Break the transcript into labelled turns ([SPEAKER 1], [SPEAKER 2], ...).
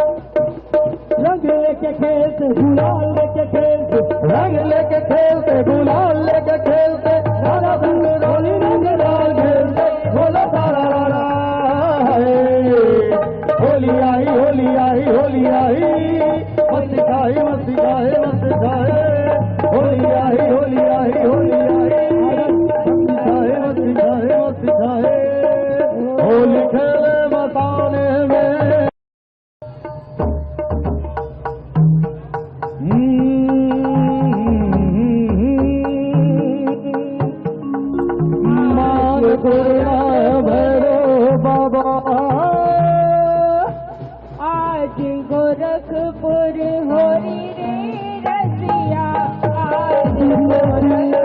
[SPEAKER 1] रंग लेके खेलते गुलाल लेके खेलते रंग लेके खेलते गुलाल लेके खेलते राधा संग रोली रंग लाल खेलते बोलो सारा रारा होली आई होली आई होली आई मस्ती खाए मस्ती खाए मस्ती खाए होली आई होली आई होली आई मस्ती खाए मस्ती खाए मस्ती खाए होली खेले बताने में भैरो बाबा
[SPEAKER 2] आज गोरखपुर होरी रे रसिया आज गोरखपुर